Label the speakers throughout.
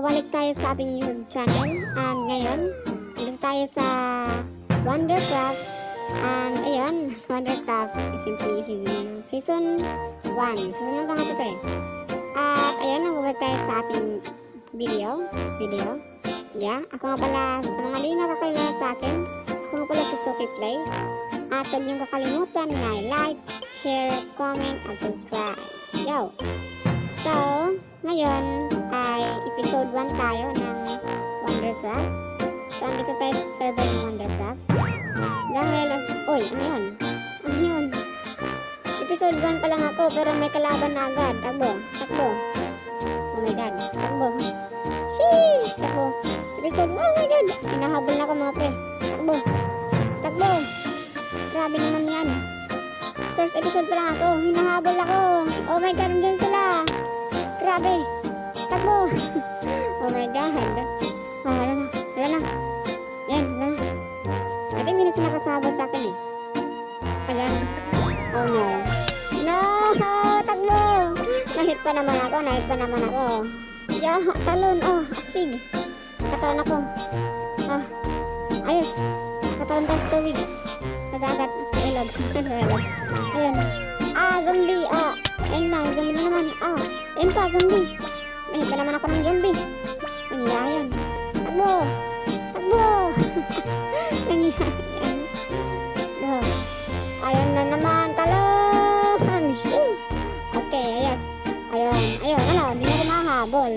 Speaker 1: balik tayo sa ating YouTube channel. And ngayon, dito tayo sa Wondercraft. And ayun, Wondercraft Simply Season 1. Season 1 pa nga ito eh. At ayun, nagbabalik tayo sa ating video. Yeah, ako nga pala sa mga hindi nakakilala sa akin. Ako nga pala si Toki Plays. At huwag niyong kakalimutan na like, share, comment, and subscribe. Yo! So, ngayon ay episode 1 tayo ng Wondercraft. So, andito tayo sa server ng Wondercraft. Dahil, oy, ano yun? Ano yun? Episode 1 pa lang ako, pero may kalaban na agad. Takbo. Oh my god, takbo. Sheesh, takbo. Episode 1, oh my god. Hinahabol na ako mga pre. Takbo. Grabe naman yan. First episode pa lang ako, hinahabol ako. Oh my god, andyan sila. Grabe. Takbo. Oh my god. Oh, wala na. Yan, wala na. I think hindi na sila kasabal sa akin eh. Ayan. Oh no. No! Takbo! Nahit pa naman ako. Yeah, talon. Oh, astig. Nakatalon ako. Ah, ayos. Nakatalon tayo sa tubig. Sa dagat. Sa ilog. Ayun. Ah, zombie. Ah, ayun na. Zombie na naman. Ah, ayun pa, zombie. Nahit pa naman ako ng zombie. Nangiyayan. Takbo! Nangiyayan. Oh. Ayun na naman. Talon! Okay, ayos. Ayun. Ano? Hindi na kumahabol.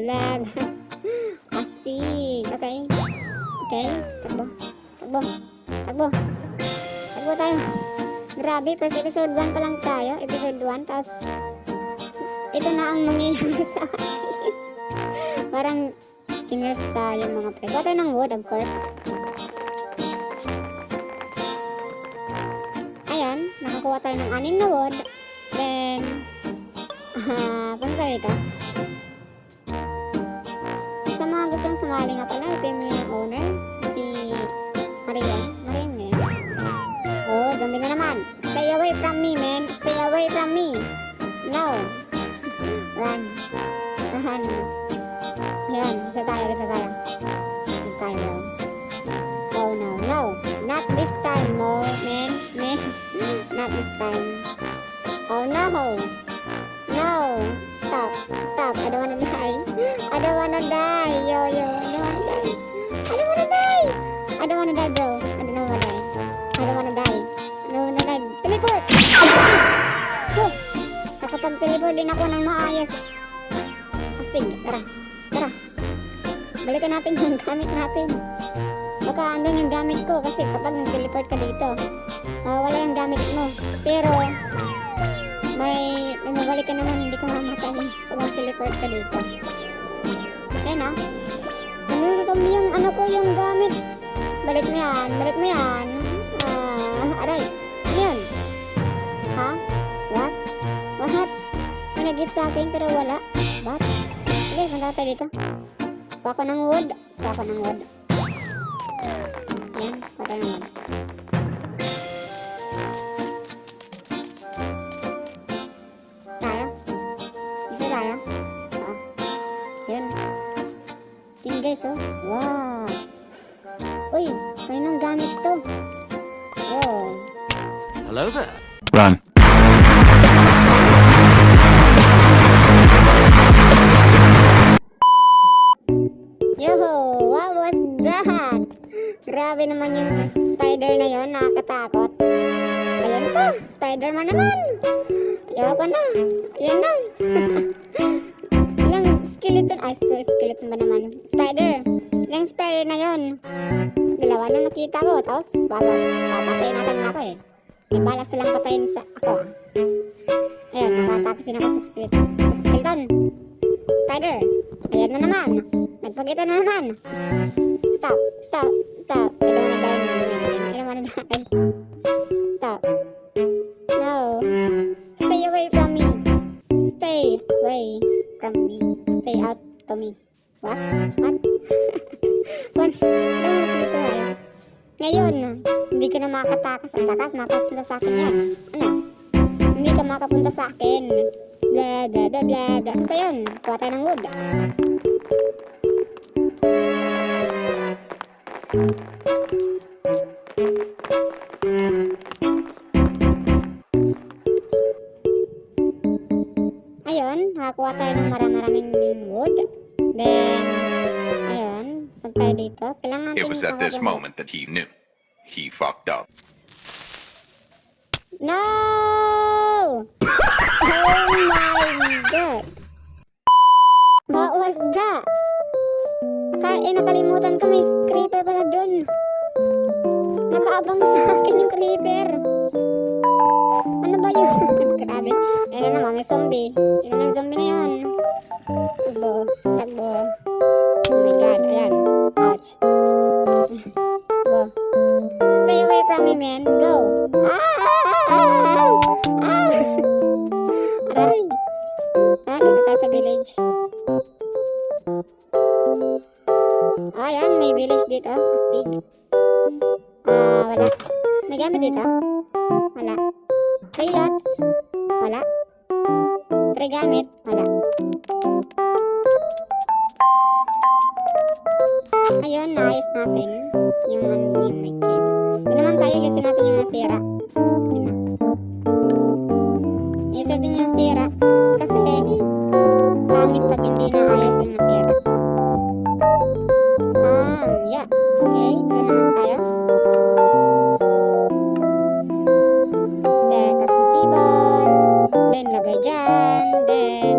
Speaker 1: Astig. Okay. Takbo tayo. Grabe, first episode 1 pa lang tayo. Episode 1, tapos ito na ang mangyayari sa akin. Parang kiners tayo mga pre. Kuha tayo ng wood, of course. Ayan, nakakuha tayo ng 6 na wood. Then, punta tayo dito. Sa mga gustong sumali nga pala, ipin mo yung owner, si Marian ngayon. Oh, zombie na naman. Stay away from me, man. Stay away from me. No. Run. Yan, isa tayo. Bro. Oh, no. Not this time, no, man. Not this time. Oh, no. No. Stop. I don't wanna die. Yo. I don't wanna die, bro. I don't wanna die. Teleport! Oh! Nakapag-teleport din ako ng maayos. Astig. Tara. Balikan natin yung gamit natin. Baka andun yung gamit ko kasi kapag nag-teleport ka dito, mawawala yung gamit mo. Pero, may mabalik ka naman, hindi ka mamatay pag mag-teleport ka dito. Ayan ah. Ano sa zombie yung yung gamit? Balik mo yan. Aray. Ano yun? Ha? What? May nag-hit sa akin pero wala. What? Okay, punta tayo dito. Kuha ko ng wood. Ayan, kuha tayo ng wood. Isa tayo. Oo. Ayan. Tingin guys, oh. Wow. Uy, kaninong gamit to? Oh.
Speaker 2: Hello there.
Speaker 3: Run.
Speaker 1: Yo, what was that? Grabe naman yung spider na yon, nakakatakot. Ayan pa, Spider-Man naman. Ayoko na. Ayan na. Ilang skeleton, skeleton ba naman? Spider. Ilang spider na yon. Dalawa na nakita ko, tapos papatayin natin nga ako eh. May balak silang patayin sa ako. Ayun, nakatakasin ako sa skeleton. Spider. Ayan na naman. Nagpakita na naman. Stop. I don't wanna die. Stop. No. Stay away from me. Stay out to me. What? Ngayon, hindi ka na makatakas. Ang takas, makapunta sa akin yan. Ano? Hindi ka makapunta sa akin. Blah. So, yun. Kuha tayo ng wood. Ayun, nakakuha tayo ng maraming wood. Then, ayun, pag tayo dito, kailangan natin
Speaker 2: It was at this
Speaker 1: makuha-
Speaker 2: moment that he knew. He fucked up.
Speaker 1: No! Oh my God! What was that? Nakalimutan ko, may creeper pala dun. Nakaabang sa akin yung creeper. Ano ba yun? Grabe. Ayan na naman, may zombie. Ilan ang zombie na yun? Takbo. Takbo. Oh my God. Ayan. Ouch. Go. Stay away from me, man. Go. Aray. Dito tayo sa village. Ayan, may village dito. Astig. Wala. May gamit dito? Wala. Free lots? Wala. Free gamit? Wala. Ayun, naayos natin yung may cave. Doon naman tayo, usin natin yung nasira. Ayun na. Use natin yung sira. Kasi, pangit pag hindi naayos yung nasira. Yeah. Okay, dito naman tayo. Then, cross ng table. Then, lagay dyan. Then,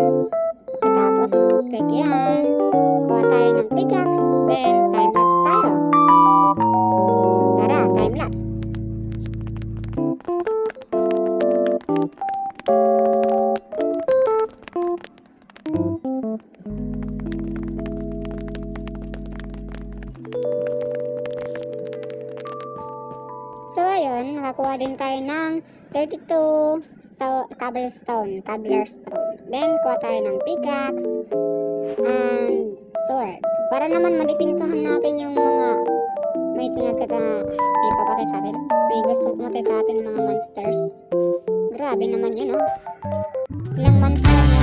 Speaker 1: tapos, click yan. Kuha tayo ng pickaxe. Then, time-lapse tayo. Tara, time-lapse. So, ayun, nakakuha din tayo ng 32 cobblestone. Then, kuha tayo ng pickaxe and sword. Para naman madipinsahan natin yung mga may ipapatay sa atin. May gustong pumatay sa atin ng mga monsters. Grabe naman yun, oh. Ilang monster na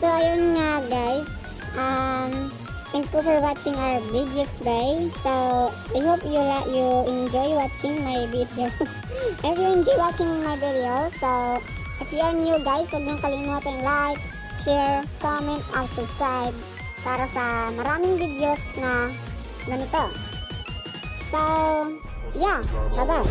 Speaker 1: So, ayun nga guys. Thank you for watching our videos today. So, I hope you enjoy watching my video. If you enjoy watching my video, so, if you are new guys, huwag niyong kalimutan like, share, comment, and subscribe para sa maraming videos na ganito. So, yeah. Bye-bye.